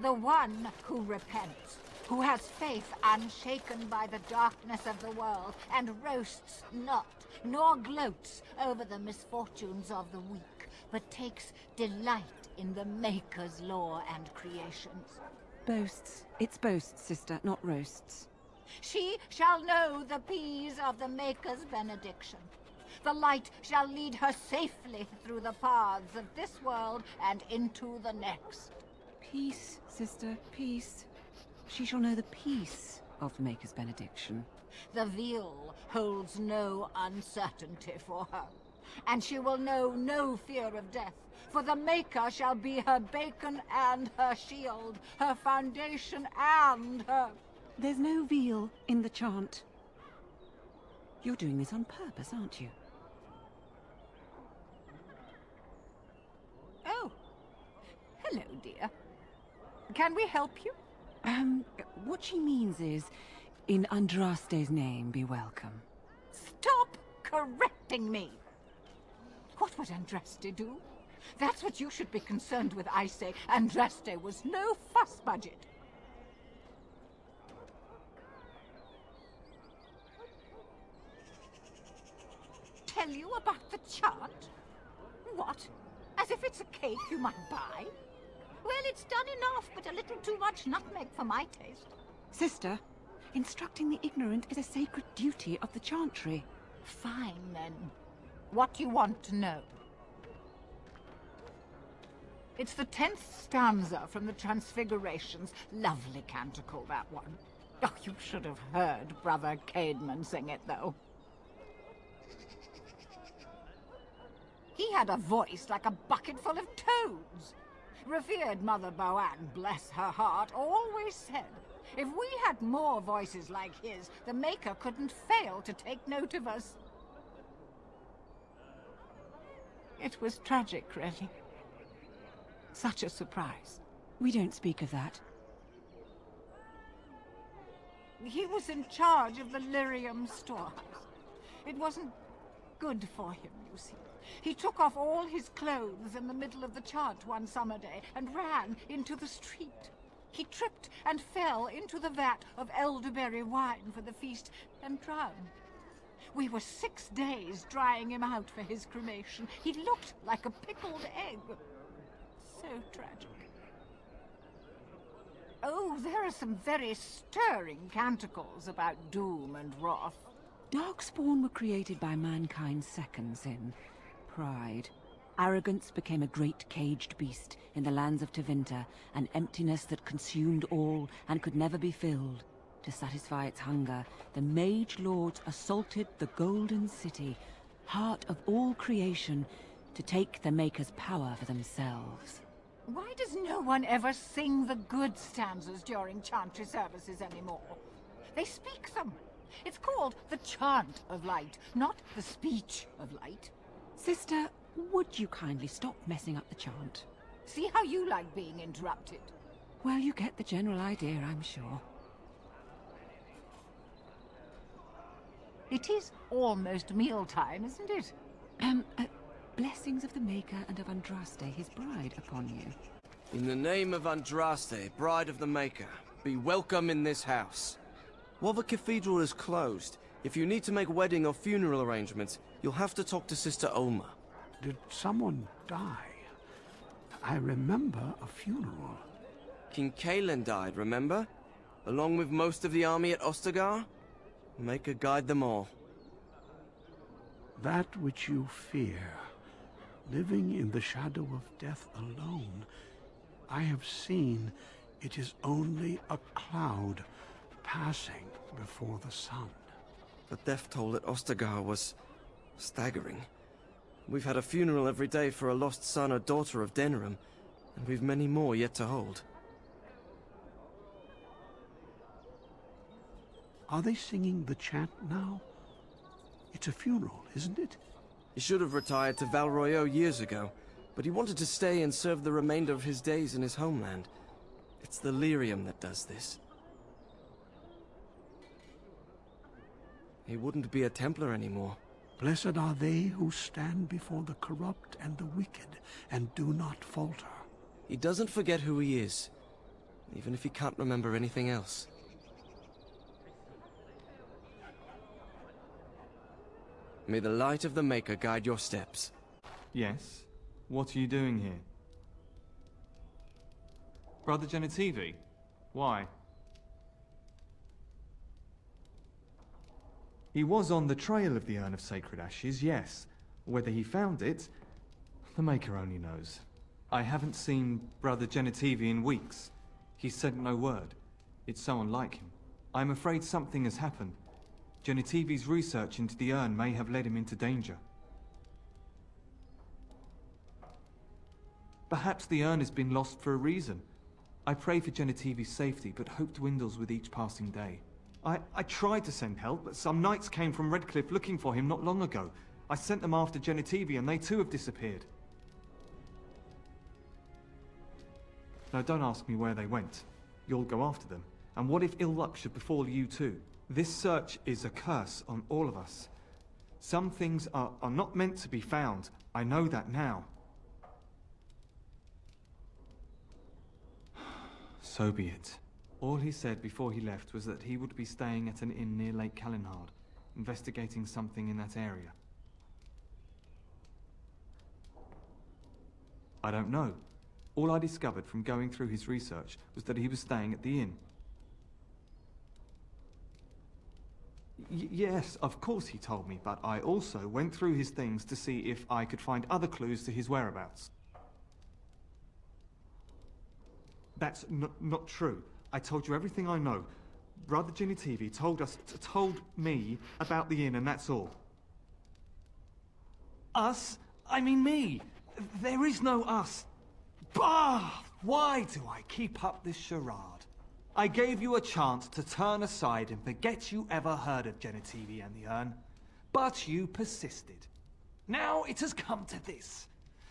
The one who repents, who has faith unshaken by the darkness of the world, and roasts not, nor gloats over the misfortunes of the weak, but takes delight in the Maker's law and creations. Boasts. It's boasts, sister, not roasts. She shall know the peace of the Maker's benediction. The light shall lead her safely through the paths of this world and into the next. Peace, sister, peace. She shall know the peace of the Maker's benediction. The veil holds no uncertainty for her, and she will know no fear of death, for the Maker shall be her beacon and her shield, her foundation and her... There's no veal in the chant. You're doing this on purpose, aren't you? Oh. Hello, dear. Can we help you? What she means is, in Andraste's name, be welcome. Stop correcting me! What would Andraste do? That's what you should be concerned with, I say. Andraste was no fuss budget. Tell you about the chant? What? As if it's a cake you might buy? Well, it's done enough, but a little too much nutmeg for my taste. Sister, instructing the ignorant is a sacred duty of the chantry. Fine, then. What do you want to know? It's the 10th stanza from the Transfigurations. Lovely canticle, that one. Oh, you should have heard Brother Caedmon sing it, though. He had a voice like a bucket full of toads. Revered Mother Boanne, bless her heart, always said, if we had more voices like his, the Maker couldn't fail to take note of us. It was tragic, really. Such a surprise. We don't speak of that. He was in charge of the lyrium storehouse. It wasn't good for him, you see. He took off all his clothes in the middle of the chant one summer day and ran into the street. He tripped and fell into the vat of elderberry wine for the feast and drowned. We were 6 days drying him out for his cremation. He looked like a pickled egg. So tragic. Oh, there are some very stirring canticles about doom and wrath. Darkspawn were created by mankind's second sin, pride. Arrogance became a great caged beast in the lands of Tevinter, an emptiness that consumed all and could never be filled. To satisfy its hunger, the mage lords assaulted the Golden City, heart of all creation, to take the Maker's power for themselves. Why does no one ever sing the good stanzas during chantry services anymore? They speak them. It's called the chant of light, not the speech of light. Sister, would you kindly stop messing up the chant? See how you like being interrupted. Well, you get the general idea, I'm sure. It is almost mealtime, isn't it? Blessings of the Maker and of Andraste, his bride, upon you. In the name of Andraste, bride of the Maker, be welcome in this house. While the cathedral is closed, if you need to make wedding or funeral arrangements, you'll have to talk to Sister Olma. Did someone die? I remember a funeral. King Kalen died, remember? Along with most of the army at Ostagar? Maker guide them all. That which you fear, living in the shadow of death alone, I have seen it is only a cloud passing before the sun. The death toll at Ostagar was staggering. We've had a funeral every day for a lost son or daughter of Denerim, and we've many more yet to hold. Are they singing the chant now? It's a funeral, isn't it? He should have retired to Val Royeaux years ago, but he wanted to stay and serve the remainder of his days in his homeland. It's the lyrium that does this. He wouldn't be a Templar anymore. Blessed are they who stand before the corrupt and the wicked, and do not falter. He doesn't forget who he is. even if he can't remember anything else. May the light of the Maker guide your steps. Yes? What are you doing here? Brother Genitivi? Why? He was on the trail of the Urn of Sacred Ashes, yes. Whether he found it, the Maker only knows. I haven't seen Brother Genitivi in weeks. He said no word. It's so unlike him. I'm afraid something has happened. Genitivi's research into the urn may have led him into danger. Perhaps the urn has been lost for a reason. I pray for Genitivi's safety, but hope dwindles with each passing day. I tried to send help, but some knights came from Redcliffe looking for him not long ago. I sent them after Genitivi, and they too have disappeared. Now don't ask me where they went. You'll go after them. And what if ill luck should befall you too? This search is a curse on all of us. Some things are not meant to be found. I know that now. So be it. All he said before he left was that he would be staying at an inn near Lake Calenhard, investigating something in that area. I don't know. All I discovered from going through his research was that he was staying at the inn. Yes, of course he told me, but I also went through his things to see if I could find other clues to his whereabouts. That's not true. I told you everything I know. Brother Genitivi told me about the inn, and that's all. Us? I mean me. There is no us. Bah! Why do I keep up this charade? I gave you a chance to turn aside and forget you ever heard of Genitivi and the urn, but you persisted. Now it has come to this.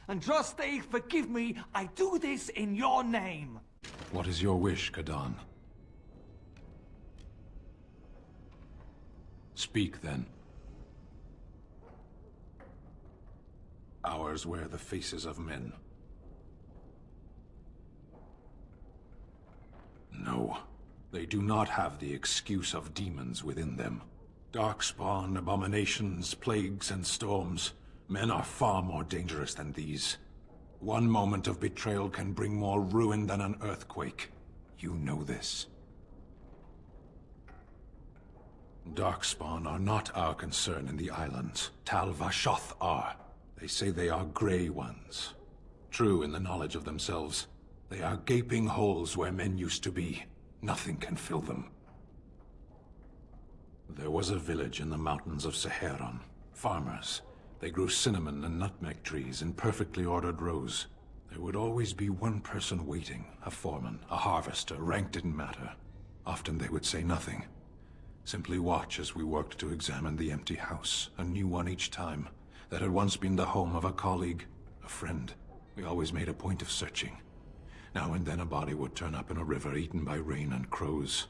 Andraste, forgive me, I do this in your name. What is your wish, Kadan? Speak, then. Ours wear the faces of men. No, they do not have the excuse of demons within them. Darkspawn, abominations, plagues, and storms. Men are far more dangerous than these. One moment of betrayal can bring more ruin than an earthquake. You know this. Darkspawn are not our concern in the islands. Tal Vashoth are. They say they are Grey Ones. True in the knowledge of themselves. They are gaping holes where men used to be. Nothing can fill them. There was a village in the mountains of Seheron. Farmers. They grew cinnamon and nutmeg trees in perfectly ordered rows. There would always be one person waiting, a foreman, a harvester, rank didn't matter. Often they would say nothing. Simply watch as we worked to examine the empty house, a new one each time, that had once been the home of a colleague, a friend. We always made a point of searching. Now and then a body would turn up in a river eaten by rain and crows.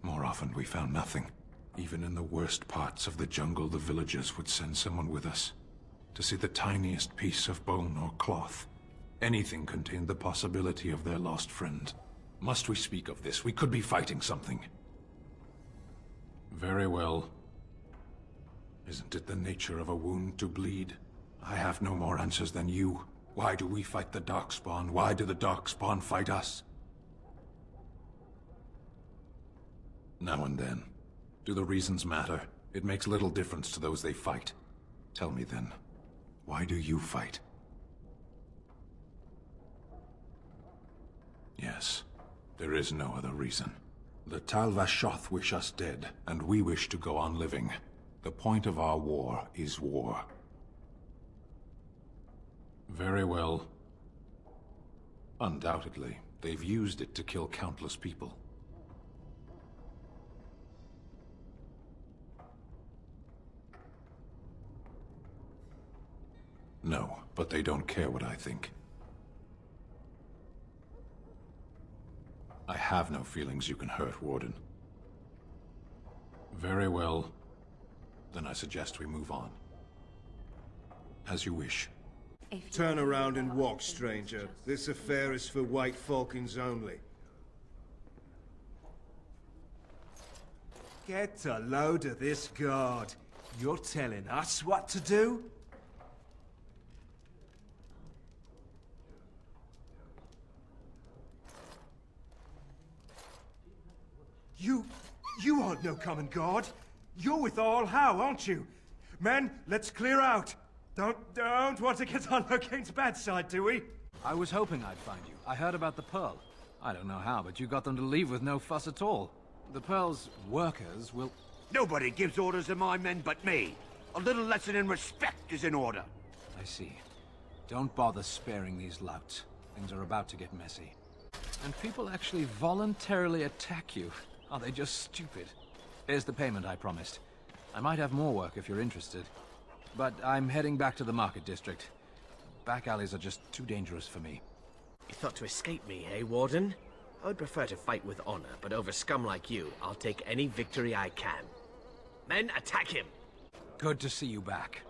More often we found nothing. Even in the worst parts of the jungle, the villagers would send someone with us to see the tiniest piece of bone or cloth. Anything contained the possibility of their lost friend. Must we speak of this? We could be fighting something. Very well. Isn't it the nature of a wound to bleed? I have no more answers than you. Why do we fight the Darkspawn? Why do the Darkspawn fight us? Now and then. Do the reasons matter? It makes little difference to those they fight. Tell me then, why do you fight? Yes, there is no other reason. The Tal Vashoth wish us dead, and we wish to go on living. The point of our war is war. Very well. Undoubtedly, they've used it to kill countless people. No, but they don't care what I think. I have no feelings you can hurt, Warden. Very well. Then I suggest we move on. As you wish. Turn around and walk, stranger. This affair is for White Falcons only. Get a load of this guard. You're telling us what to do? You aren't no common guard. You're with All How, aren't you? Men, let's clear out. Don't want to get on Locane's bad side, do we? I was hoping I'd find you. I heard about the Pearl. I don't know how, but you got them to leave with no fuss at all. The Pearl's workers will... Nobody gives orders to my men but me. A little lesson in respect is in order. I see. Don't bother sparing these louts. Things are about to get messy. And people actually voluntarily attack you. Are they just stupid? Here's the payment I promised. I might have more work if you're interested. But I'm heading back to the market district. Back alleys are just too dangerous for me. You thought to escape me, eh, Warden? I would prefer to fight with honor, but over scum like you, I'll take any victory I can. Men, attack him! Good to see you back.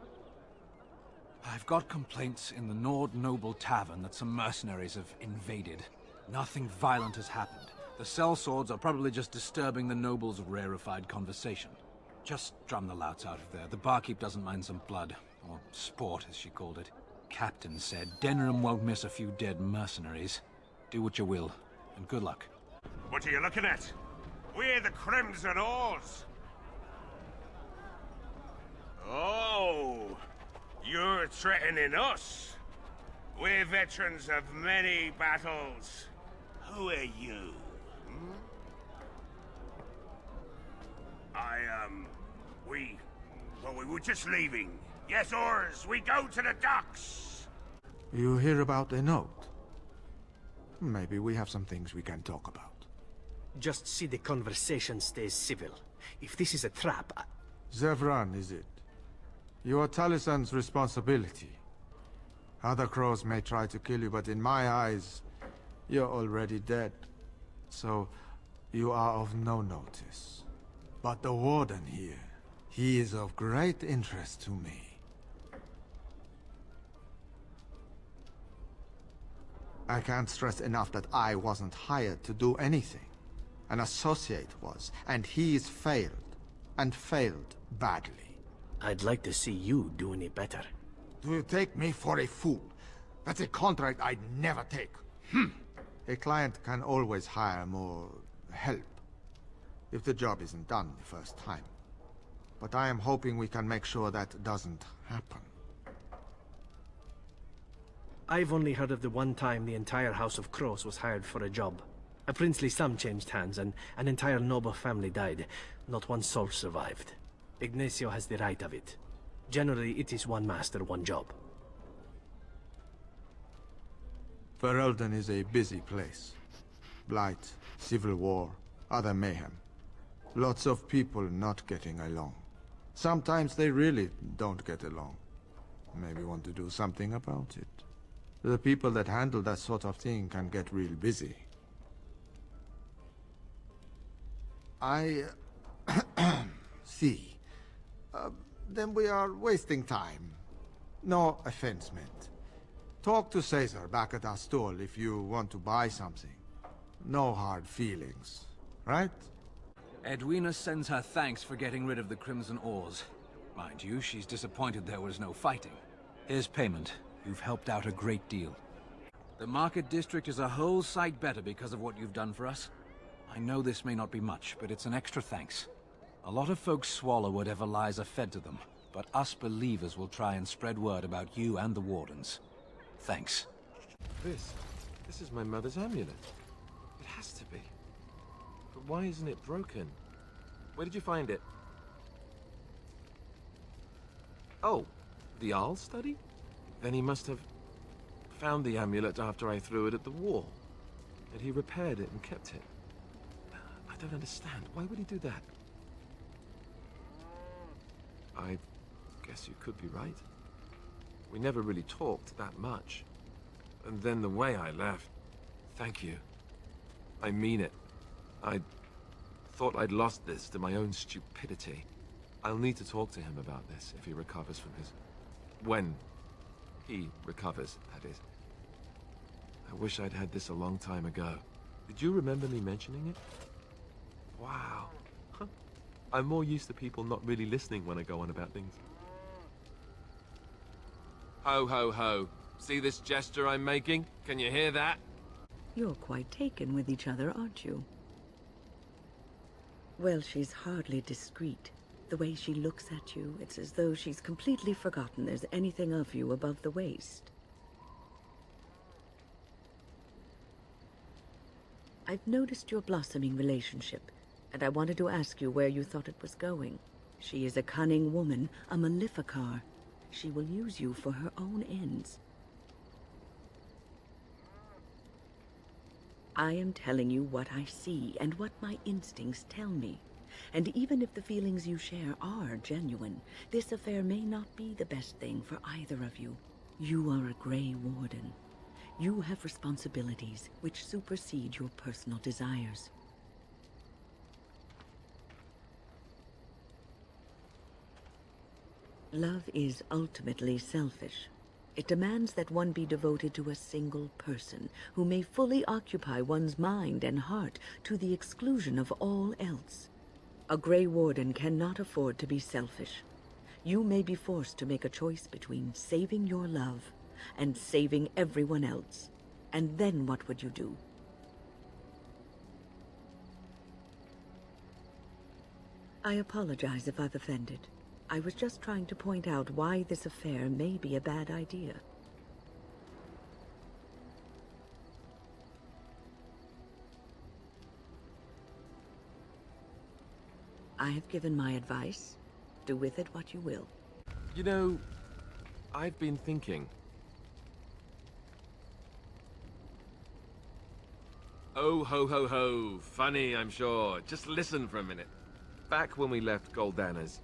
I've got complaints in the Nord Noble Tavern that some mercenaries have invaded. Nothing violent has happened. The sellswords are probably just disturbing the nobles' rarefied conversation. Just drum the louts out of there. The barkeep doesn't mind some blood. Or sport, as she called it. Captain said Denerim won't miss a few dead mercenaries. Do what you will, and good luck. What are you looking at? We're the Crimson Oars. Oh, you're threatening us. We're veterans of many battles. Who are you? Hmm? We were just leaving. Yes, oars, we go to the docks. You hear about the note? Maybe we have some things we can talk about. Just see the conversation stays civil. If this is a trap, Zevran, is it? You are Talisan's responsibility. Other crows may try to kill you, but in my eyes, you're already dead. So, you are of no notice. But the Warden here, he is of great interest to me. I can't stress enough that I wasn't hired to do anything. An associate was, and he's failed. And failed badly. I'd like to see you do any better. Do you take me for a fool? That's a contract I'd never take. A client can always hire more help, if the job isn't done the first time. But I am hoping we can make sure that doesn't happen. I've only heard of the one time the entire House of Crows was hired for a job. A princely sum changed hands, and an entire noble family died. Not one soul survived. Ignacio has the right of it. Generally, it is one master, one job. Ferelden is a busy place. Blight, civil war, other mayhem. Lots of people not getting along. Sometimes they really don't get along. Maybe want to do something about it. The people that handle that sort of thing can get real busy. I... see. Then we are wasting time. No offense meant. Talk to Caesar back at our stall if you want to buy something. No hard feelings, right? Edwina sends her thanks for getting rid of the Crimson Oars. Mind you, she's disappointed there was no fighting. Here's payment. You've helped out a great deal. The market district is a whole sight better because of what you've done for us. I know this may not be much, but it's an extra thanks. A lot of folks swallow whatever lies are fed to them, but us believers will try and spread word about you and the Wardens. Thanks. This is my mother's amulet. It has to be. But why isn't it broken? Where did you find it? Oh, the Arl study? Then he must have found the amulet after I threw it at the wall. And he repaired it and kept it. I don't understand. Why would he do that? I guess you could be right. We never really talked that much. And then the way I left... Thank you. I mean it. I thought I'd lost this to my own stupidity. I'll need to talk to him about this if he recovers from his... When he recovers, that is. I wish I'd had this a long time ago. Did you remember me mentioning it? Wow. Huh. I'm more used to people not really listening when I go on about things. Ho, ho, ho. See this gesture I'm making? Can you hear that? You're quite taken with each other, aren't you? Well, she's hardly discreet. The way she looks at you, it's as though she's completely forgotten there's anything of you above the waist. I've noticed your blossoming relationship, and I wanted to ask you where you thought it was going. She is a cunning woman, a Maleficar. She will use you for her own ends. I am telling you what I see and what my instincts tell me. And even if the feelings you share are genuine, this affair may not be the best thing for either of you. You are a Grey Warden. You have responsibilities which supersede your personal desires. Love is ultimately selfish. It demands that one be devoted to a single person who may fully occupy one's mind and heart to the exclusion of all else. A Grey Warden cannot afford to be selfish. You may be forced to make a choice between saving your love and saving everyone else. And then what would you do? I apologize if I've offended. I was just trying to point out why this affair may be a bad idea. I have given my advice. Do with it what you will. You know, I've been thinking. Oh, ho, ho, ho. Funny, I'm sure. Just listen for a minute. Back when we left Goldana's,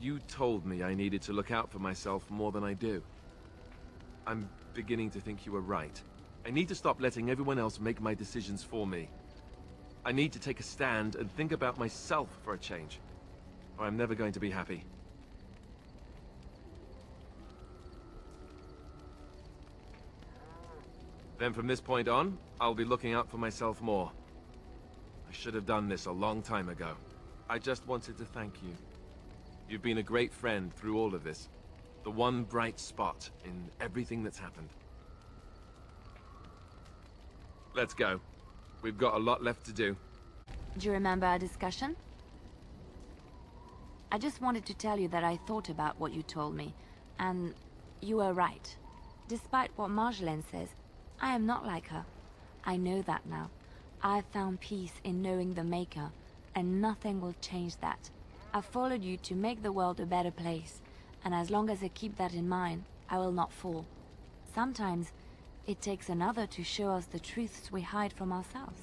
you told me I needed to look out for myself more than I do. I'm beginning to think you were right. I need to stop letting everyone else make my decisions for me. I need to take a stand and think about myself for a change, or I'm never going to be happy. Then from this point on, I'll be looking out for myself more. I should have done this a long time ago. I just wanted to thank you. You've been a great friend through all of this. The one bright spot in everything that's happened. Let's go. We've got a lot left to do. Do you remember our discussion? I just wanted to tell you that I thought about what you told me, and you were right. Despite what Marjolaine says, I am not like her. I know that now. I've found peace in knowing the Maker, and nothing will change that. I've followed you to make the world a better place, and as long as I keep that in mind, I will not fall. Sometimes, it takes another to show us the truths we hide from ourselves.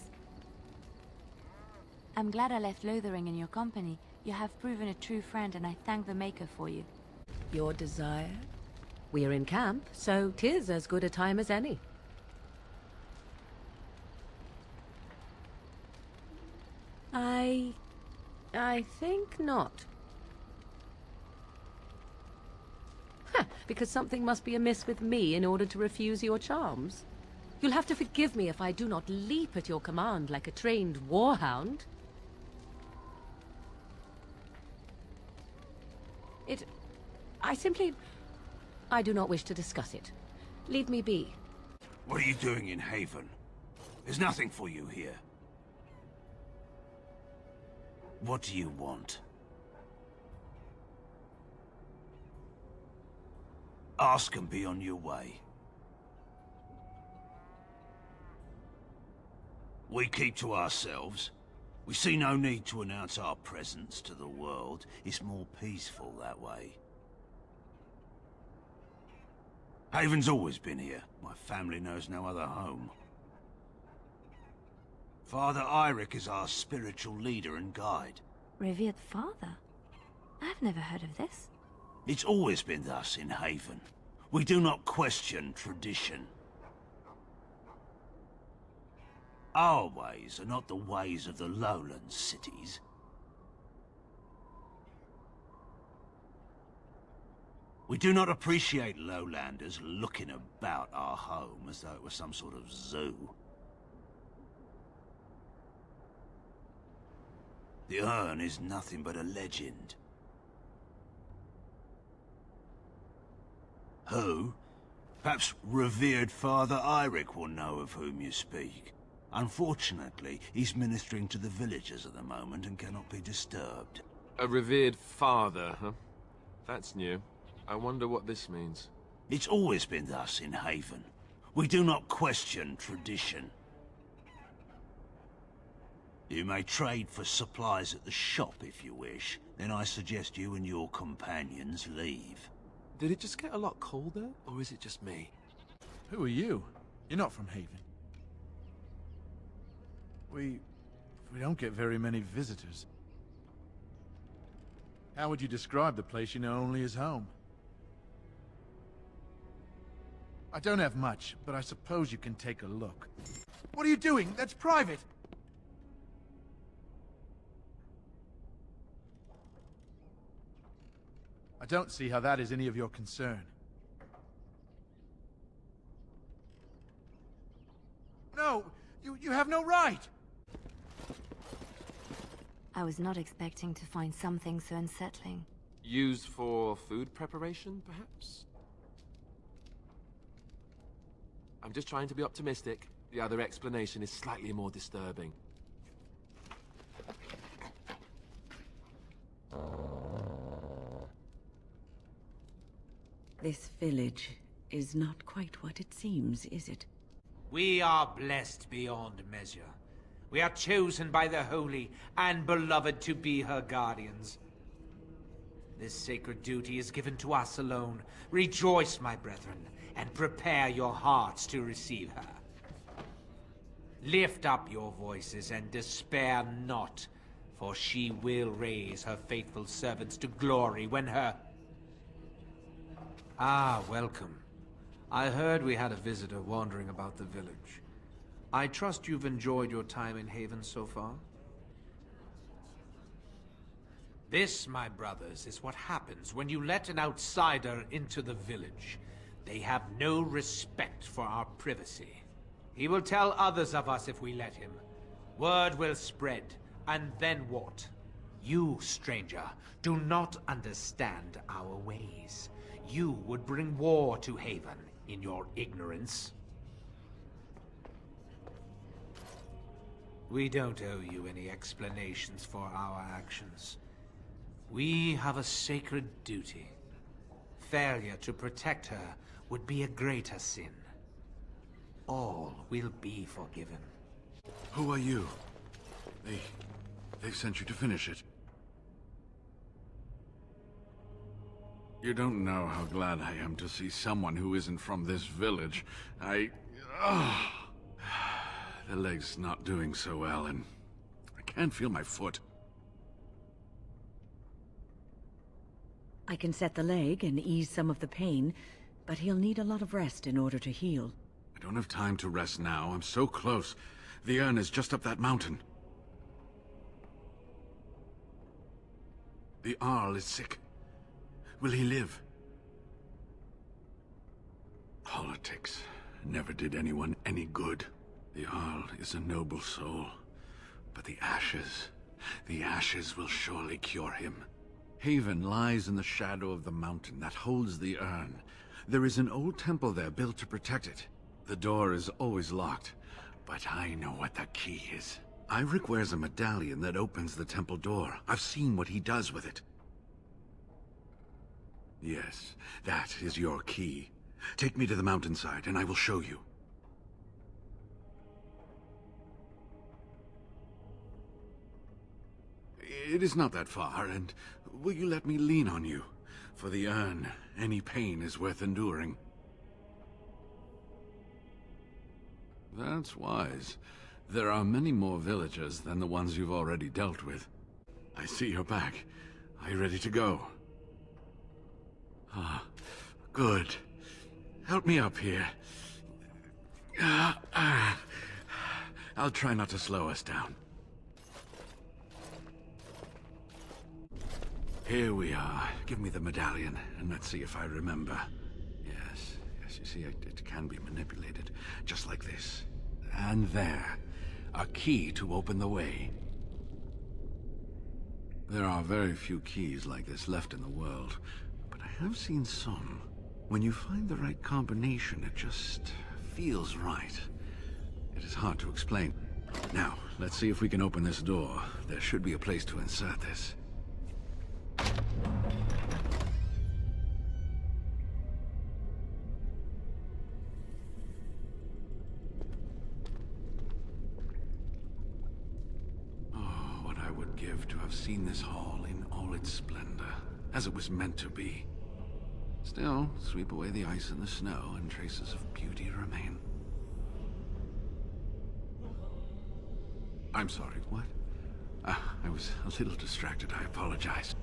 I'm glad I left Lothering in your company. You have proven a true friend, and I thank the Maker for you. Your desire? We're in camp, so 'tis as good a time as any. I think not. Because something must be amiss with me in order to refuse your charms. You'll have to forgive me if I do not leap at your command like a trained warhound. I do not wish to discuss it. Leave me be. What are you doing in Haven? There's nothing for you here. What do you want? Ask and be on your way. We keep to ourselves. We see no need to announce our presence to the world. It's more peaceful that way. Haven's always been here. My family knows no other home. Father Eirik is our spiritual leader and guide. Revered father? I've never heard of this. It's always been thus in Haven. We do not question tradition. Our ways are not the ways of the lowland cities. We do not appreciate lowlanders looking about our home as though it was some sort of zoo. The urn is nothing but a legend. Who? Perhaps revered Father Eirik will know of whom you speak. Unfortunately, he's ministering to the villagers at the moment and cannot be disturbed. A revered father, huh? That's new. I wonder what this means. It's always been thus in Haven. We do not question tradition. You may trade for supplies at the shop if you wish. Then I suggest you and your companions leave. Did it just get a lot colder, or is it just me? Who are you? You're not from Haven. We don't get very many visitors. How would you describe the place you know only as home? I don't have much, but I suppose you can take a look. What are you doing? That's private! I don't see how that is any of your concern. No! You have no right! I was not expecting to find something so unsettling. Used for food preparation, perhaps? I'm just trying to be optimistic. The other explanation is slightly more disturbing. This village is not quite what it seems, is it? We are blessed beyond measure. We are chosen by the holy and beloved to be her guardians. This sacred duty is given to us alone. Rejoice, my brethren, and prepare your hearts to receive her. Lift up your voices and despair not, for she will raise her faithful servants to glory when her... Ah, welcome. I heard we had a visitor wandering about the village. I trust you've enjoyed your time in Haven so far? This, my brothers, is what happens when you let an outsider into the village. They have no respect for our privacy. He will tell others of us if we let him. Word will spread, and then what? You, stranger, do not understand our ways. You would bring war to Haven in your ignorance. We don't owe you any explanations for our actions. We have a sacred duty. Failure to protect her would be a greater sin. All will be forgiven. Who are you? They've sent you to finish it. You don't know how glad I am to see someone who isn't from this village. The leg's not doing so well, and I can't feel my foot. I can set the leg and ease some of the pain, but he'll need a lot of rest in order to heal. I don't have time to rest now. I'm so close. The urn is just up that mountain. The Arl is sick. Will he live? Politics never did anyone any good. The Arl is a noble soul, but the ashes will surely cure him. Haven lies in the shadow of the mountain that holds the urn. There is an old temple there built to protect it. The door is always locked, but I know what the key is. Eirik wears a medallion that opens the temple door. I've seen what he does with it. Yes, that is your key. Take me to the mountainside, and I will show you. It is not that far, and will you let me lean on you? For the urn, any pain is worth enduring. That's wise. There are many more villagers than the ones you've already dealt with. I see you're back. Are you ready to go? Ah, good. Help me up here. I'll try not to slow us down. Here we are. Give me the medallion, and let's see if I remember. Yes, you see, it can be manipulated, just like this. And there. A key to open the way. There are very few keys like this left in the world, but I have seen some. When you find the right combination, it just feels right. It is hard to explain. Now, let's see if we can open this door. There should be a place to insert this. Oh, what I would give to have seen this hall in all its splendor, as it was meant to be. Still, sweep away the ice and the snow, and traces of beauty remain. I'm sorry, what? I was a little distracted, I apologize.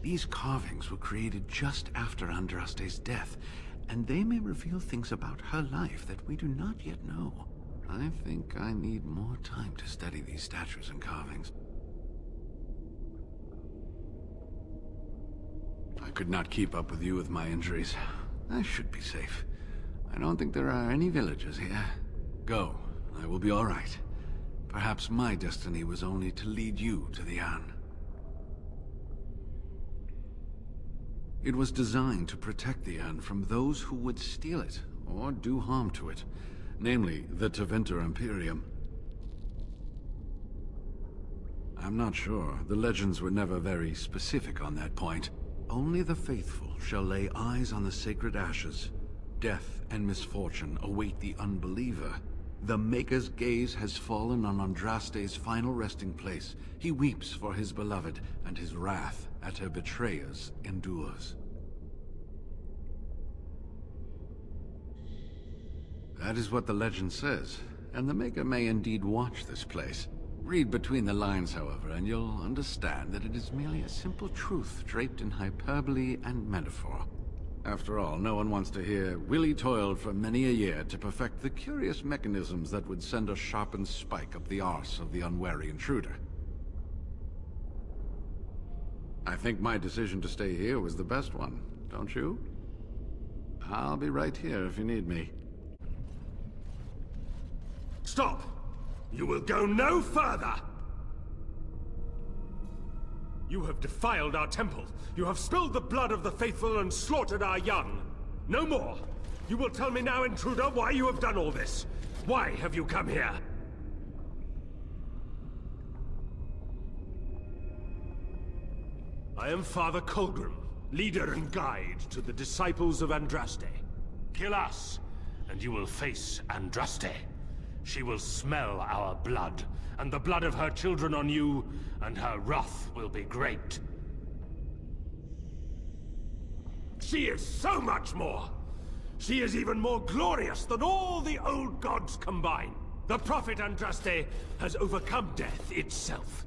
These carvings were created just after Andraste's death, and they may reveal things about her life that we do not yet know. I think I need more time to study these statues and carvings. I could not keep up with you with my injuries. I should be safe. I don't think there are any villagers here. Go. I will be all right. Perhaps my destiny was only to lead you to the Anne. It was designed to protect the Anne from those who would steal it or do harm to it, namely the Tevinter Imperium. I'm not sure. The legends were never very specific on that point. Only the faithful shall lay eyes on the sacred ashes. Death and misfortune await the unbeliever. The Maker's gaze has fallen on Andraste's final resting place. He weeps for his beloved, and his wrath at her betrayers endures. That is what the legend says, and the Maker may indeed watch this place. Read between the lines, however, and you'll understand that it is merely a simple truth draped in hyperbole and metaphor. After all, no one wants to hear, Willie toiled for many a year to perfect the curious mechanisms that would send a sharpened spike up the arse of the unwary intruder. I think my decision to stay here was the best one, don't you? I'll be right here if you need me. Stop! You will go no further! You have defiled our temple. You have spilled the blood of the faithful and slaughtered our young. No more! You will tell me now, intruder, why you have done all this. Why have you come here? I am Father Colgrim, leader and guide to the disciples of Andraste. Kill us, and you will face Andraste. She will smell our blood, and the blood of her children on you, and her wrath will be great. She is so much more! She is even more glorious than all the old gods combined. The prophet Andraste has overcome death itself,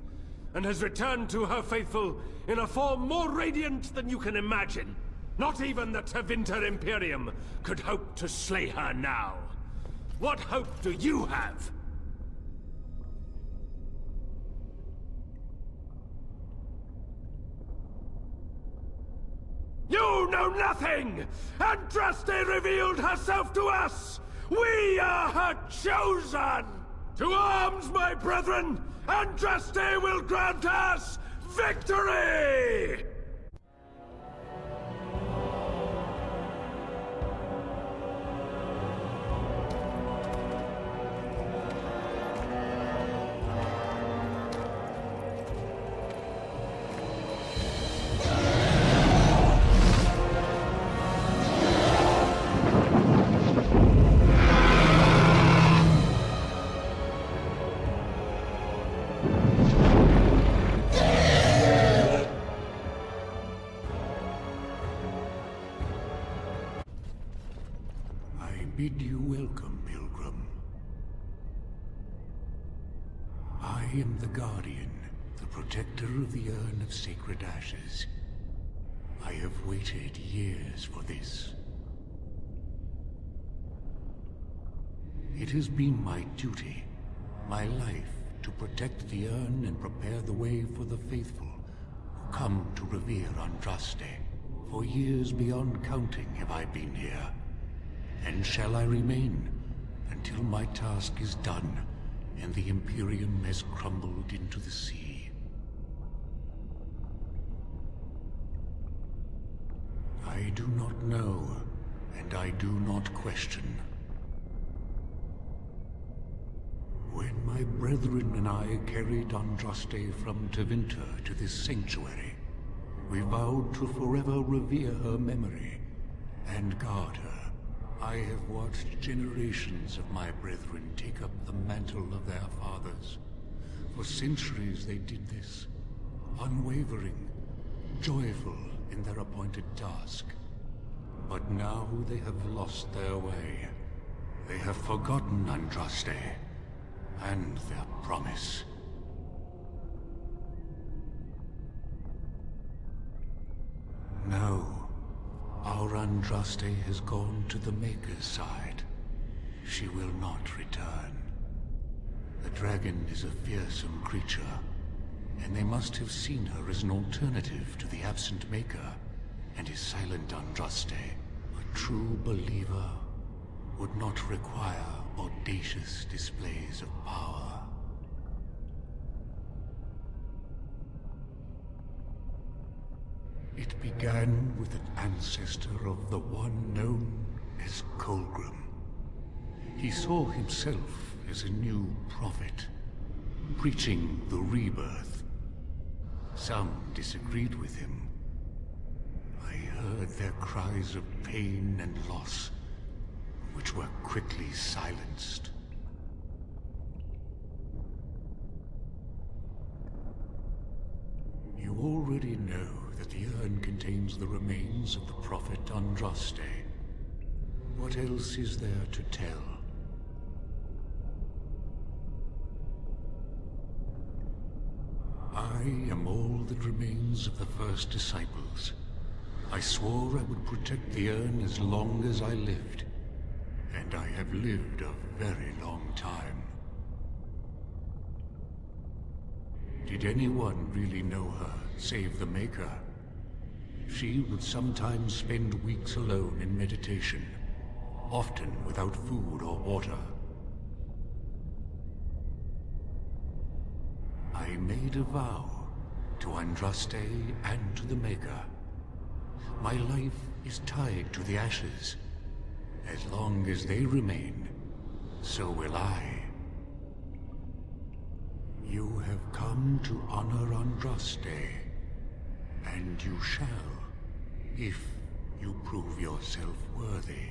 and has returned to her faithful in a form more radiant than you can imagine. Not even the Tevinter Imperium could hope to slay her now. What hope do you have? You know nothing! Andraste revealed herself to us! We are her chosen! To arms, my brethren! Andraste will grant us victory! Bid you welcome, Pilgrim. I am the Guardian, the protector of the Urn of Sacred Ashes. I have waited years for this. It has been my duty, my life, to protect the urn and prepare the way for the faithful who come to revere Andraste. For years beyond counting have I been here. And shall I remain until my task is done and the Imperium has crumbled into the sea. I do not know, and I do not question. When my brethren and I carried Andraste from Tevinter to this sanctuary, we vowed to forever revere her memory and guard her. I have watched generations of my brethren take up the mantle of their fathers. For centuries they did this, unwavering, joyful in their appointed task. But now they have lost their way. They have forgotten Andraste and their promise. No, our Andraste has gone to the Maker's side. She will not return. The dragon is a fearsome creature, and they must have seen her as an alternative to the absent Maker and his silent Andraste. A true believer would not require audacious displays of power. It began with an ancestor of the one known as Colgrim. He saw himself as a new prophet, preaching the rebirth. Some disagreed with him. I heard their cries of pain and loss, which were quickly silenced. You already know that the urn contains the remains of the prophet Andraste. What else is there to tell? I am all that remains of the first disciples. I swore I would protect the urn as long as I lived. And I have lived a very long time. Did anyone really know her, save the Maker? She would sometimes spend weeks alone in meditation, often without food or water. I made a vow to Andraste and to the Maker. My life is tied to the ashes. As long as they remain, so will I. You have come to honor Andraste, and you shall, if you prove yourself worthy.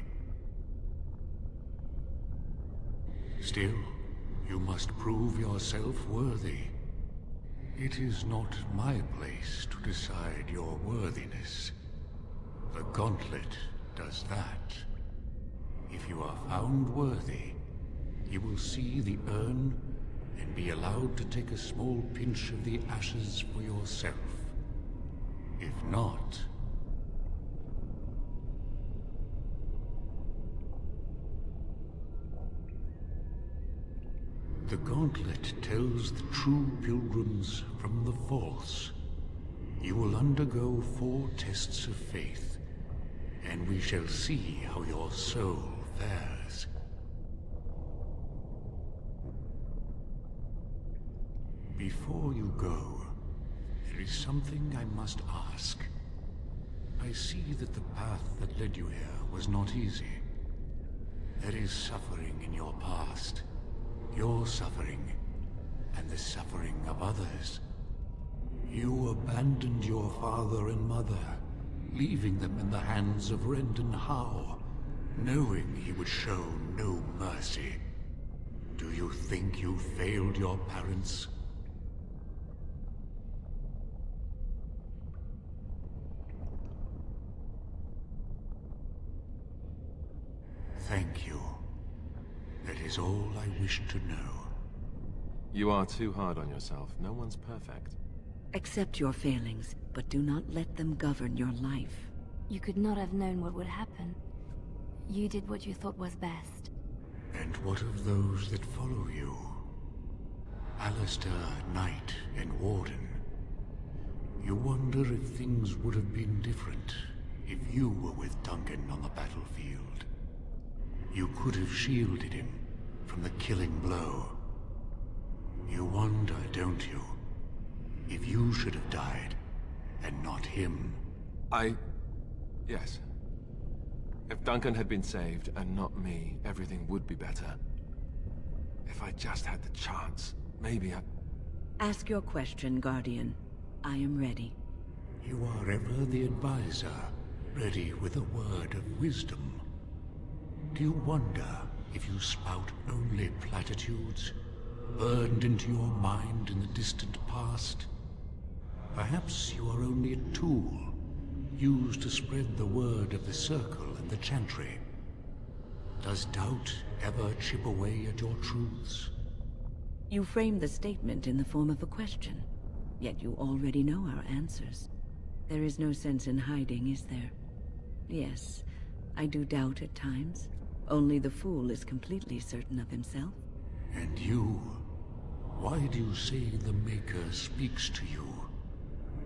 Still, you must prove yourself worthy. It is not my place to decide your worthiness. The Gauntlet does that. If you are found worthy, you will see the urn and be allowed to take a small pinch of the ashes for yourself. If not... The Gauntlet tells the true pilgrims from the false. You will undergo 4 tests of faith, and we shall see how your soul fares. Before you go, there is something I must ask. I see that the path that led you here was not easy. There is suffering in your past. Your suffering, and the suffering of others. You abandoned your father and mother, leaving them in the hands of Rendon Howe, knowing he would show no mercy. Do you think you failed your parents? Thank you. That is all I wish to know. You are too hard on yourself. No one's perfect. Accept your failings, but do not let them govern your life. You could not have known what would happen. You did what you thought was best. And what of those that follow you? Alistair, Knight, and Warden. You wonder if things would have been different if you were with Duncan on the battlefield. You could have shielded him from the killing blow. You wonder, don't you, if you should have died, and not him. Yes. If Duncan had been saved, and not me, everything would be better. If I just had the chance, maybe I... Ask your question, Guardian. I am ready. You are ever the advisor, ready with a word of wisdom. Do you wonder if you spout only platitudes, burned into your mind in the distant past? Perhaps you are only a tool, used to spread the word of the Circle and the Chantry. Does doubt ever chip away at your truths? You framed the statement in the form of a question, yet you already know our answers. There is no sense in hiding, is there? Yes, I do doubt at times. Only the fool is completely certain of himself. And you? Why do you say the Maker speaks to you,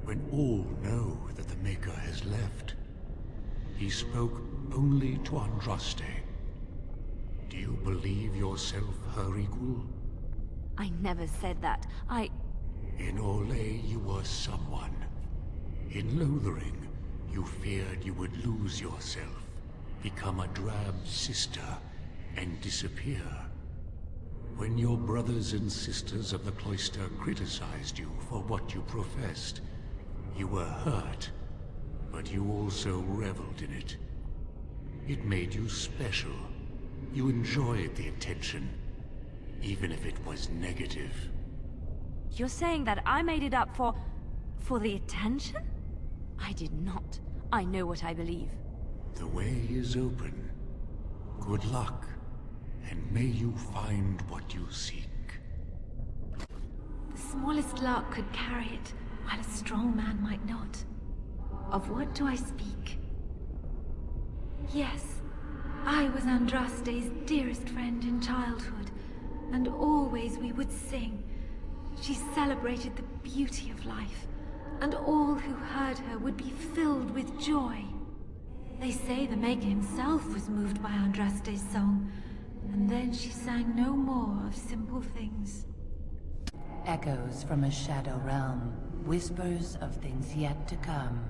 when all know that the Maker has left? He spoke only to Andraste. Do you believe yourself her equal? I never said that. In Orlais, you were someone. In Lothering, you feared you would lose yourself, become a drab sister, and disappear. When your brothers and sisters of the cloister criticized you for what you professed, you were hurt, but you also reveled in it. It made you special. You enjoyed the attention, even if it was negative. You're saying that I made it up for the attention? I did not. I know what I believe. The way is open. Good luck, and may you find what you seek. The smallest lark could carry it, while a strong man might not. Of what do I speak? Yes, I was Andraste's dearest friend in childhood, and always we would sing. She celebrated the beauty of life, and all who heard her would be filled with joy. They say the Maker himself was moved by Andraste's song, and then she sang no more of simple things. Echoes from a shadow realm, whispers of things yet to come.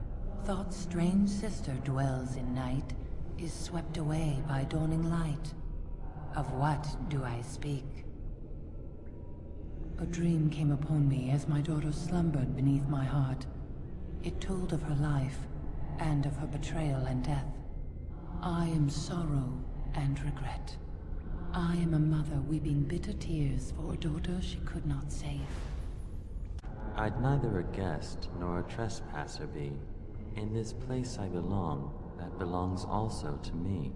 Thought's strange sister dwells in night, is swept away by dawning light. Of what do I speak? A dream came upon me as my daughter slumbered beneath my heart. It told of her life, and of her betrayal and death. I am sorrow and regret. I am a mother weeping bitter tears for a daughter she could not save. I'd neither a guest nor a trespasser be. In this place I belong, that belongs also to me.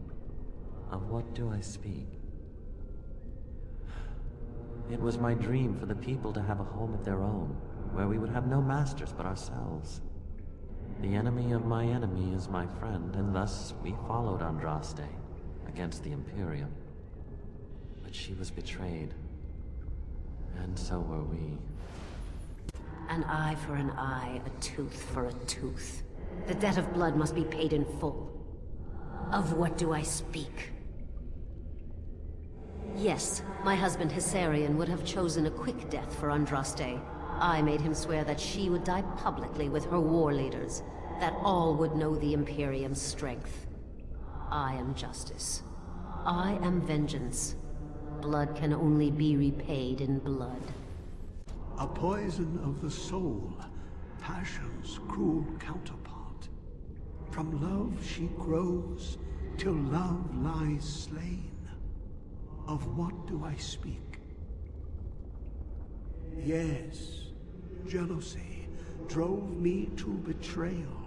Of what do I speak? It was my dream for the people to have a home of their own, where we would have no masters but ourselves. The enemy of my enemy is my friend, and thus we followed Andraste against the Imperium. But she was betrayed, and so were we. An eye for an eye, a tooth for a tooth. The debt of blood must be paid in full. Of what do I speak? Yes, my husband Hissarion would have chosen a quick death for Andraste. I made him swear that she would die publicly with her war leaders, that all would know the Imperium's strength. I am justice. I am vengeance. Blood can only be repaid in blood. A poison of the soul, passion's cruel counterpart. From love she grows, till love lies slain. Of what do I speak? Yes, jealousy drove me to betrayal.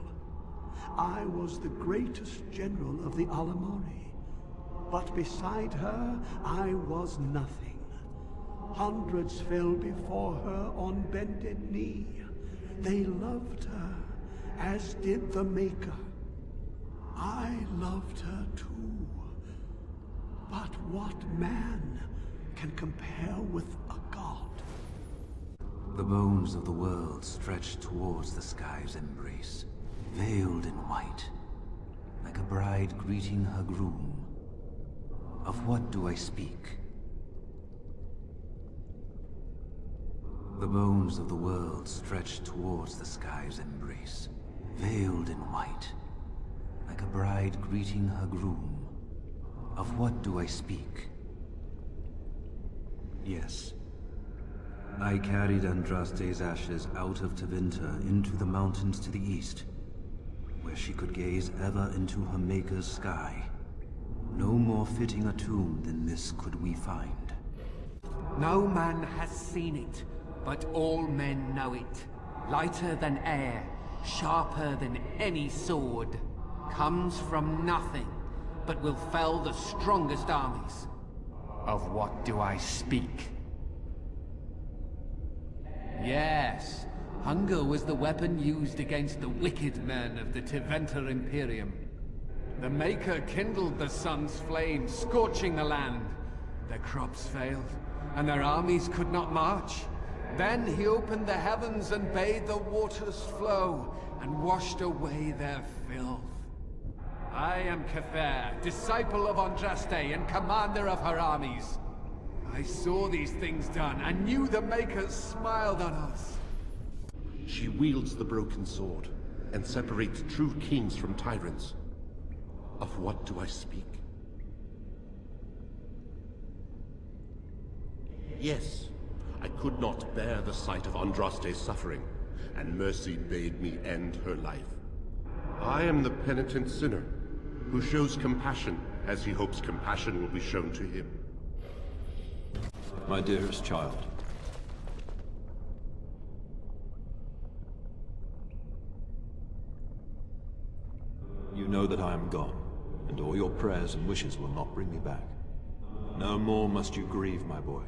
I was the greatest general of the Alamori, but beside her I was nothing. Hundreds fell before her on bended knee. They loved her, as did the Maker. I loved her too. But what man can compare with a god? The bones of the world stretch towards the sky's embrace, veiled in white, like a bride greeting her groom. Of what do I speak? The bones of the world stretch towards the sky's embrace, veiled in white, like a bride greeting her groom. Of what do I speak? Yes. I carried Andraste's ashes out of Tevinter into the mountains to the east, where she could gaze ever into her Maker's sky. No more fitting a tomb than this could we find. No man has seen it, but all men know it. Lighter than air, sharper than any sword. Comes from nothing, but will fell the strongest armies. Of what do I speak? Yes, hunger was the weapon used against the wicked men of the Tevinter Imperium. The Maker kindled the sun's flame, scorching the land. Their crops failed, and their armies could not march. Then he opened the heavens and bade the waters flow, and washed away their filth. I am Cather, disciple of Andraste and commander of her armies. I saw these things done, and knew the Makers smiled on us. She wields the broken sword, and separates true kings from tyrants. Of what do I speak? Yes, I could not bear the sight of Andraste's suffering, and mercy bade me end her life. I am the penitent sinner, who shows compassion as he hopes compassion will be shown to him. My dearest child. You know that I am gone, and all your prayers and wishes will not bring me back. No more must you grieve, my boy.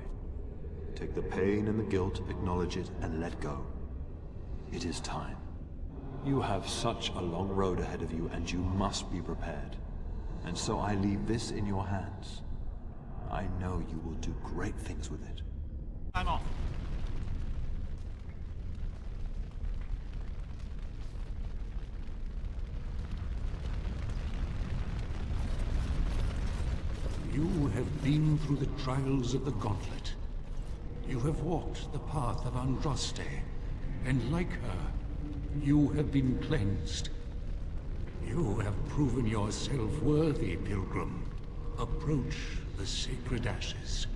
Take the pain and the guilt, acknowledge it, and let go. It is time. You have such a long road ahead of you, and you must be prepared. And so I leave this in your hands. I know you will do great things with it. I'm off. You have been through the trials of the Gauntlet. You have walked the path of Andraste, and like her, you have been cleansed. You have proven yourself worthy, Pilgrim. Approach the sacred ashes.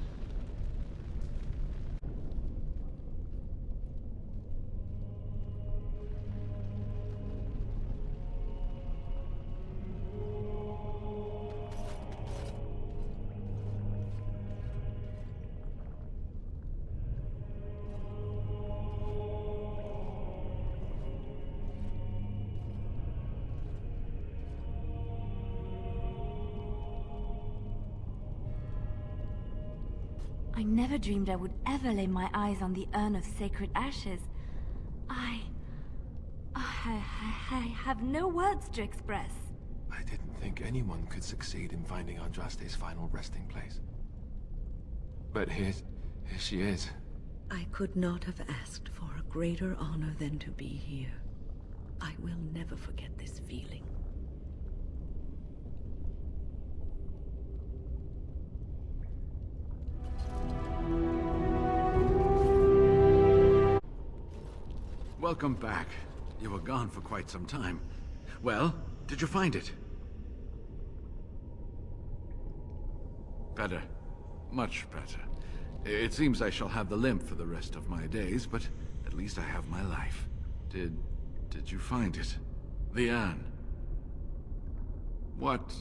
I never dreamed I would ever lay my eyes on the urn of sacred ashes. I have no words to express. I didn't think anyone could succeed in finding Andraste's final resting place. But here she is. I could not have asked for a greater honor than to be here. I will never forget this feeling. Welcome back. You were gone for quite some time. Well, did you find it? Better. Much better. It seems I shall have the limp for the rest of my days, but at least I have my life. Did you find it? The urn? What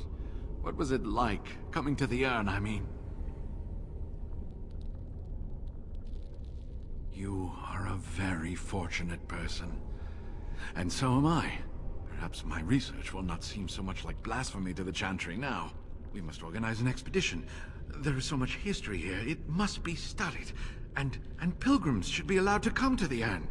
was it like, coming to the urn, I mean? You are a very fortunate person. And so am I. Perhaps my research will not seem so much like blasphemy to the Chantry now. We must organize an expedition. There is so much history here, it must be studied. And pilgrims should be allowed to come to the urn.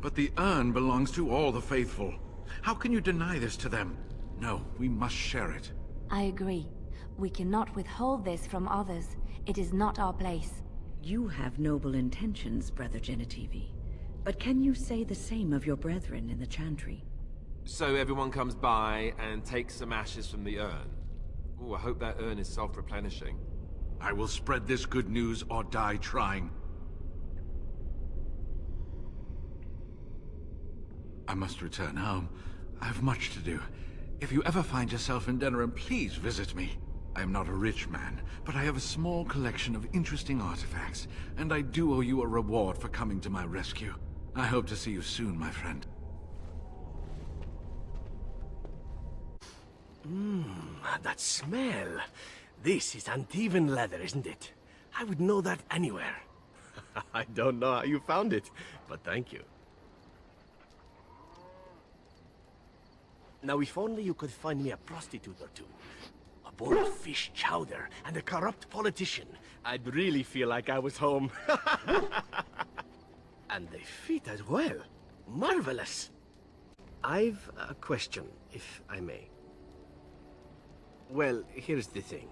But the urn belongs to all the faithful. How can you deny this to them? No, we must share it. I agree. We cannot withhold this from others. It is not our place. You have noble intentions, Brother Genitivi. But can you say the same of your brethren in the Chantry? So everyone comes by and takes some ashes from the urn. Ooh, I hope that urn is self-replenishing. I will spread this good news or die trying. I must return home. I have much to do. If you ever find yourself in Denerim, please visit me. I am not a rich man, but I have a small collection of interesting artifacts, and I do owe you a reward for coming to my rescue. I hope to see you soon, my friend. That smell. This is uneven leather, isn't it? I would know that anywhere. I don't know how you found it, but thank you. Now, if only you could find me a prostitute or two, a bowl of fish chowder, and a corrupt politician, I'd really feel like I was home. And they fit as well. Marvelous. I've a question, if I may. Well, here's the thing.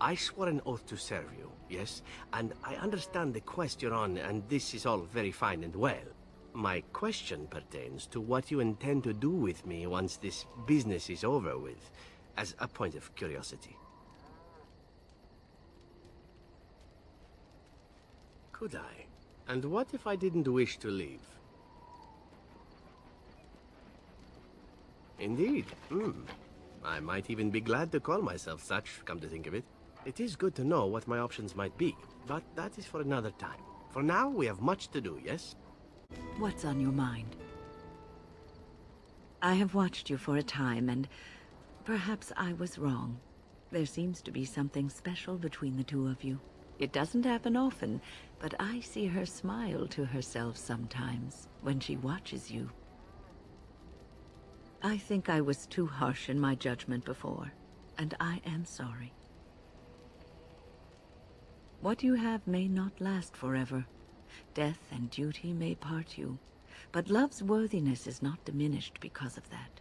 I swore an oath to serve you, yes? And I understand the quest you're on, and this is all very fine and well. My question pertains to what you intend to do with me once this business is over with, as a point of curiosity. Could I? And what if I didn't wish to leave? Indeed. I might even be glad to call myself such, come to think of it. It is good to know what my options might be, but that is for another time. For now, we have much to do, yes? What's on your mind? I have watched you for a time, and perhaps I was wrong. There seems to be something special between the two of you. It doesn't happen often, but I see her smile to herself sometimes when she watches you. I think I was too harsh in my judgment before, and I am sorry. What you have may not last forever. Death and duty may part you, but love's worthiness is not diminished because of that.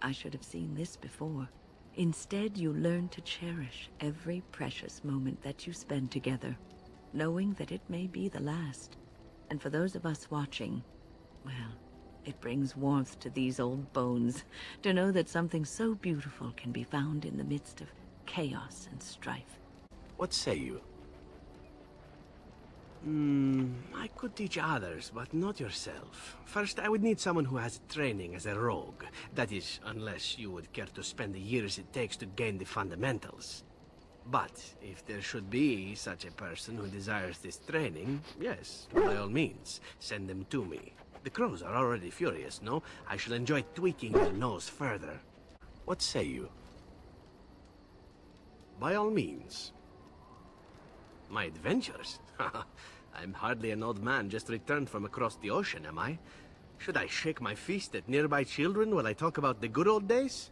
I should have seen this before. Instead, you learn to cherish every precious moment that you spend together, knowing that it may be the last. And for those of us watching, well, it brings warmth to these old bones to know that something so beautiful can be found in the midst of chaos and strife. What say you? I could teach others, but not yourself. First, I would need someone who has training as a rogue. That is, unless you would care to spend the years it takes to gain the fundamentals. But if there should be such a person who desires this training, yes, by all means, send them to me. The crows are already furious, no? I shall enjoy tweaking their nose further. What say you? By all means. My adventures? I'm hardly an old man just returned from across the ocean, am I? Should I shake my fist at nearby children while I talk about the good old days?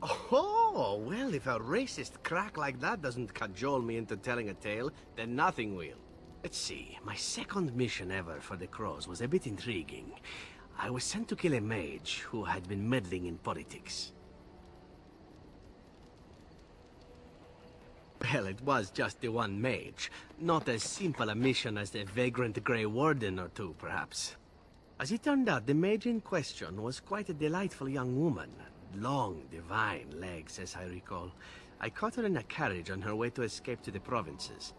Oh, well, if a racist crack like that doesn't cajole me into telling a tale, then nothing will. Let's see, my second mission ever for the Crows was a bit intriguing. I was sent to kill a mage who had been meddling in politics. Well, it was just the one mage. Not as simple a mission as the vagrant Grey Warden or two, perhaps. As it turned out, the mage in question was quite a delightful young woman. Long, divine legs, as I recall. I caught her in a carriage on her way to escape to the provinces.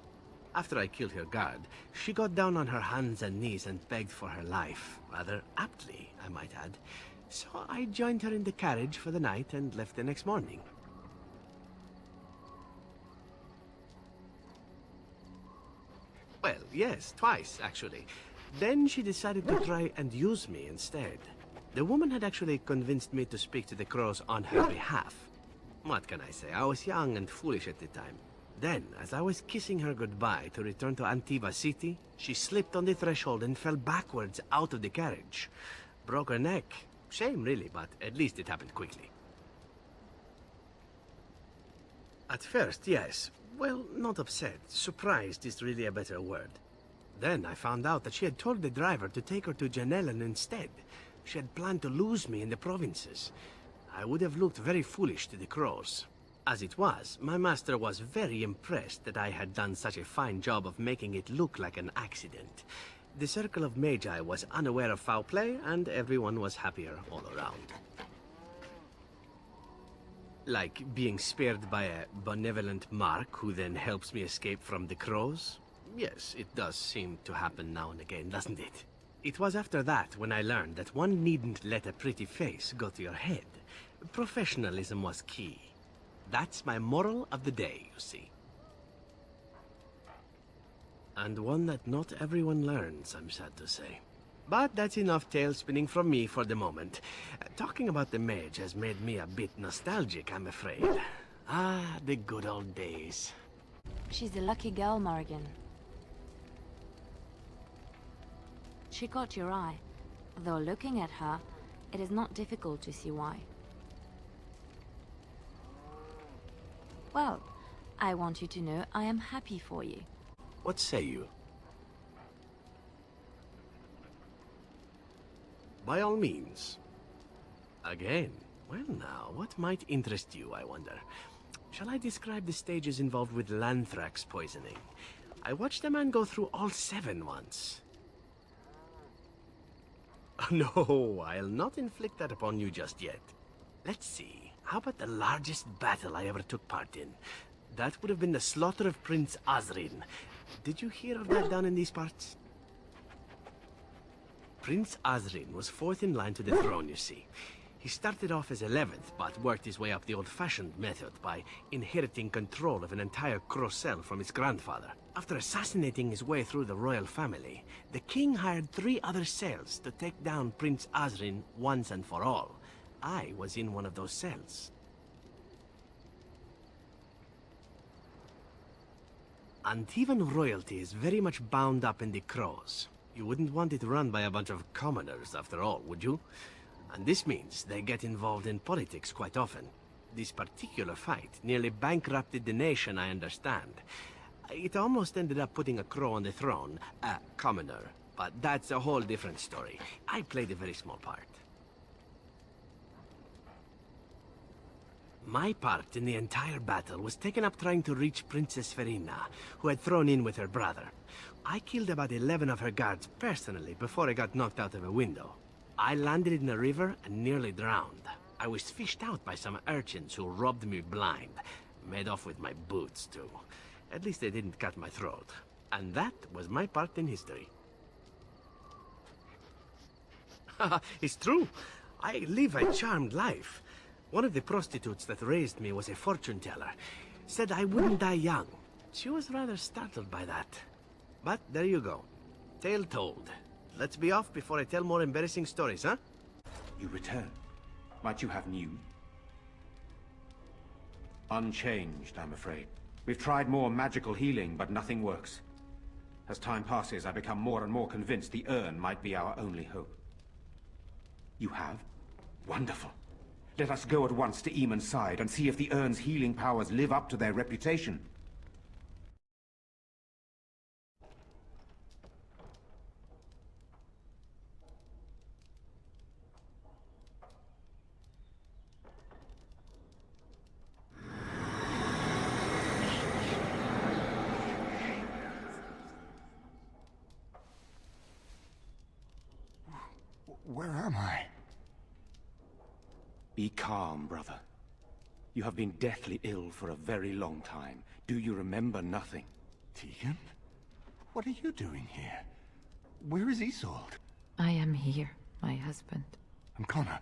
After I killed her guard, she got down on her hands and knees and begged for her life. Rather aptly, I might add. So I joined her in the carriage for the night and left the next morning. Well, yes, twice, actually. Then she decided to try and use me instead. The woman had actually convinced me to speak to the Crows on her behalf. What can I say? I was young and foolish at the time. Then, as I was kissing her goodbye to return to Antiva City, she slipped on the threshold and fell backwards out of the carriage. Broke her neck. Shame, really, but at least it happened quickly. At first, yes. Well, not upset. Surprised is really a better word. Then I found out that she had told the driver to take her to Janellen instead. She had planned to lose me in the provinces. I would have looked very foolish to the Crows. As it was, my master was very impressed that I had done such a fine job of making it look like an accident. The Circle of Magi was unaware of foul play, and everyone was happier all around. Like being spared by a benevolent mark who then helps me escape from the Crows? Yes, it does seem to happen now and again, doesn't it? It was after that when I learned that one needn't let a pretty face go to your head. Professionalism was key. That's my moral of the day, you see. And one that not everyone learns, I'm sad to say. But that's enough tale spinning from me for the moment. Talking about the mage has made me a bit nostalgic, I'm afraid. Ah, the good old days. She's a lucky girl, Morrigan. She caught your eye. Though looking at her, it is not difficult to see why. Well, I want you to know I am happy for you. What say you? By all means. Again, well now, what might interest you, I wonder? Shall I describe the stages involved with Lanthrax poisoning? I watched a man go through all 7 once. No, I'll not inflict that upon you just yet. Let's see, how about the largest battle I ever took part in? That would have been the slaughter of Prince Osrin. Did you hear of that down in these parts? Prince Osrin was 4th in line to the throne, you see. He started off as 11th, but worked his way up the old-fashioned method by inheriting control of an entire Crocel from his grandfather. After assassinating his way through the royal family, the king hired 3 other cells to take down Prince Osrin once and for all. I was in one of those cells. Antivan royalty is very much bound up in the Crows. You wouldn't want it run by a bunch of commoners, after all, would you? And this means they get involved in politics quite often. This particular fight nearly bankrupted the nation, I understand. It almost ended up putting a crow on the throne, a commoner. But that's a whole different story. I played a very small part. My part in the entire battle was taken up trying to reach Princess Verina, who had thrown in with her brother. I killed about 11 of her guards personally before I got knocked out of a window. I landed in a river and nearly drowned. I was fished out by some urchins who robbed me blind. Made off with my boots, too. At least they didn't cut my throat. And that was my part in history. It's true. I live a charmed life. One of the prostitutes that raised me was a fortune teller. Said I wouldn't die young. She was rather startled by that. But there you go. Tale told. Let's be off before I tell more embarrassing stories, huh? You return. Might you have news? Unchanged, I'm afraid. We've tried more magical healing, but nothing works. As time passes, I become more and more convinced the urn might be our only hope. You have? Wonderful. Let us go at once to Eamon's side and see if the urn's healing powers live up to their reputation. Where am I? Be calm, brother. You have been deathly ill for a very long time. Do you remember nothing? Tegan? What are you doing here? Where is Isolde? I am here, my husband. And Connor?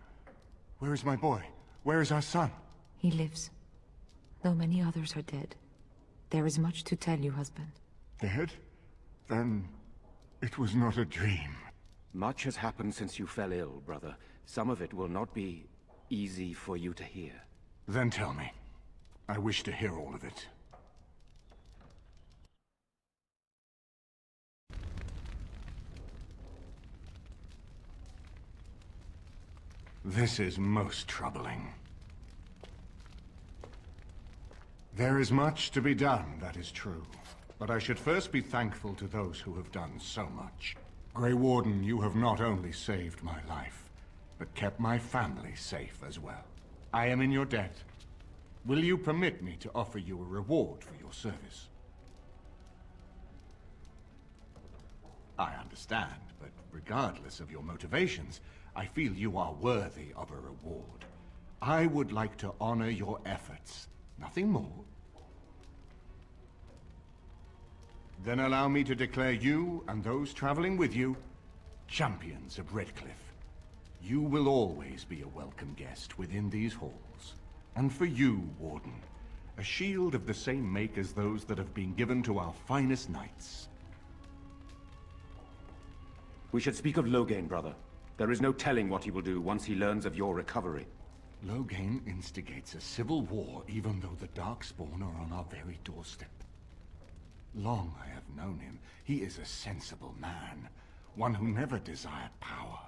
Where is my boy? Where is our son? He lives, though many others are dead. There is much to tell you, husband. Dead? Then it was not a dream. Much has happened since you fell ill, brother. Some of it will not be easy for you to hear. Then tell me. I wish to hear all of it. This is most troubling. There is much to be done, that is true. But I should first be thankful to those who have done so much. Grey Warden, you have not only saved my life, but kept my family safe as well. I am in your debt. Will you permit me to offer you a reward for your service? I understand, but regardless of your motivations, I feel you are worthy of a reward. I would like to honor your efforts. Nothing more. Then allow me to declare you, and those traveling with you, champions of Redcliffe. You will always be a welcome guest within these halls. And for you, Warden, a shield of the same make as those that have been given to our finest knights. We should speak of Loghain, brother. There is no telling what he will do once he learns of your recovery. Loghain instigates a civil war even though the Darkspawn are on our very doorstep. Long I have known him. He is a sensible man, one who never desired power.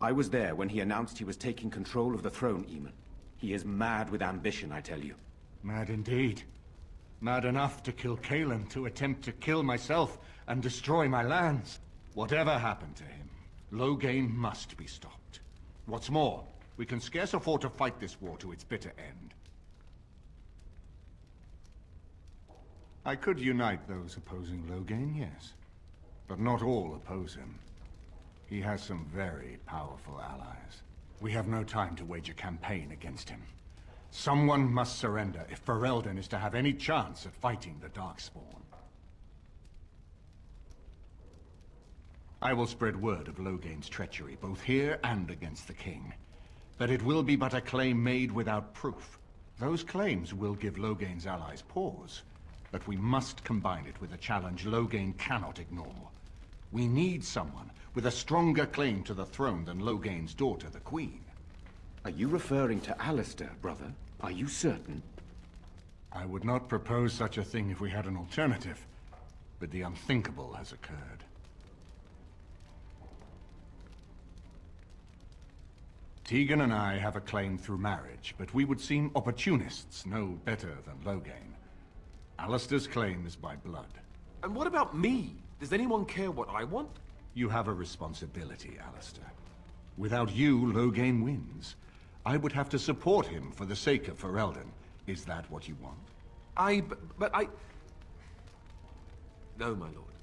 I was there when he announced he was taking control of the throne, Eamon. He is mad with ambition, I tell you. Mad indeed. Mad enough to kill Cailan, to attempt to kill myself and destroy my lands. Whatever happened to him, Loghain must be stopped. What's more, we can scarce afford to fight this war to its bitter end. I could unite those opposing Loghain, yes. But not all oppose him. He has some very powerful allies. We have no time to wage a campaign against him. Someone must surrender if Ferelden is to have any chance at fighting the Darkspawn. I will spread word of Loghain's treachery, both here and against the king. But it will be but a claim made without proof. Those claims will give Loghain's allies pause. But we must combine it with a challenge Loghain cannot ignore. We need someone with a stronger claim to the throne than Loghain's daughter, the Queen. Are you referring to Alistair, brother? Are you certain? I would not propose such a thing if we had an alternative, but the unthinkable has occurred. Tegan and I have a claim through marriage, but we would seem opportunists no better than Loghain. Alistair's claim is by blood. And what about me? Does anyone care what I want? You have a responsibility, Alistair. Without you, Loghain wins. I would have to support him for the sake of Ferelden. Is that what you want? But I... No, my lord.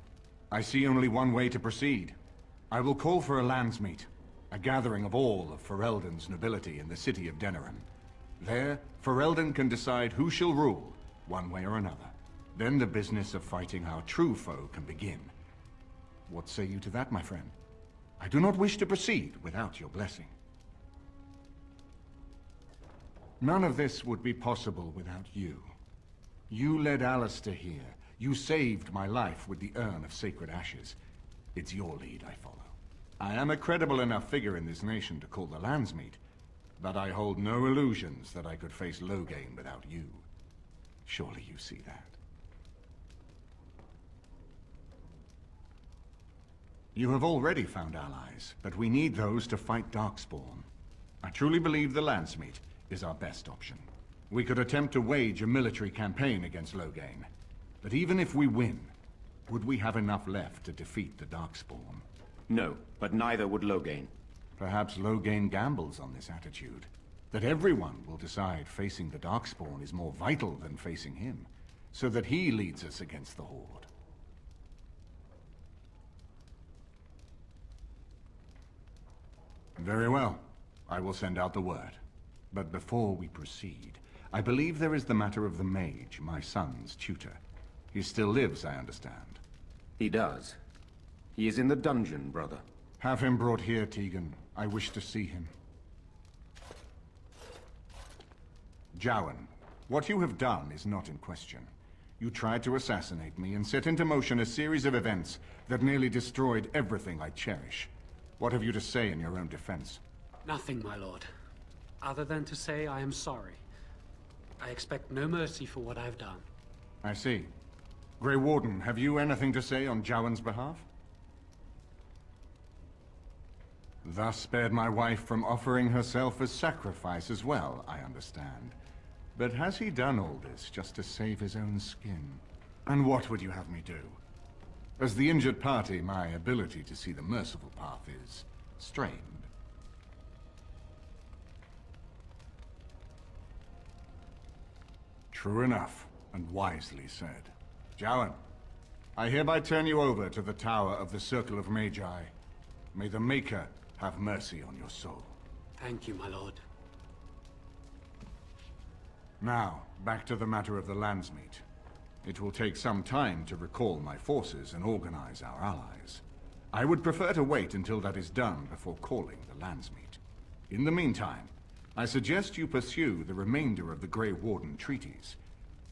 I see only one way to proceed. I will call for a landsmeet, a gathering of all of Ferelden's nobility in the city of Denerim. There, Ferelden can decide who shall rule, one way or another. Then the business of fighting our true foe can begin. What say you to that, my friend? I do not wish to proceed without your blessing. None of this would be possible without you. You led Alistair here. You saved my life with the urn of sacred ashes. It's your lead I follow. I am a credible enough figure in this nation to call the landsmeet, but I hold no illusions that I could face Loghain without you. Surely you see that. You have already found allies, but we need those to fight Darkspawn. I truly believe the landsmeet is our best option. We could attempt to wage a military campaign against Loghain, but even if we win, would we have enough left to defeat the Darkspawn? No, but neither would Loghain. Perhaps Loghain gambles on this attitude, that everyone will decide facing the Darkspawn is more vital than facing him, so that he leads us against the Horde. Very well. I will send out the word. But before we proceed, I believe there is the matter of the mage, my son's tutor. He still lives, I understand. He does. He is in the dungeon, brother. Have him brought here, Tegan. I wish to see him. Jowan, what you have done is not in question. You tried to assassinate me and set into motion a series of events that nearly destroyed everything I cherish. What have you to say in your own defense? Nothing, my lord. Other than to say I am sorry. I expect no mercy for what I've done. I see. Grey Warden, have you anything to say on Jowan's behalf? Thus spared my wife from offering herself as sacrifice as well, I understand. But has he done all this just to save his own skin? And what would you have me do? As the injured party, my ability to see the merciful path is strained. True enough, and wisely said. Jowan, I hereby turn you over to the Tower of the Circle of Magi. May the Maker have mercy on your soul. Thank you, my lord. Now, back to the matter of the landsmeet. It will take some time to recall my forces and organize our allies. I would prefer to wait until that is done before calling the Landsmeet. In the meantime, I suggest you pursue the remainder of the Grey Warden treaties.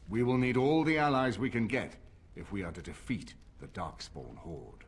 We will need all the allies we can get if we are to defeat the Darkspawn Horde.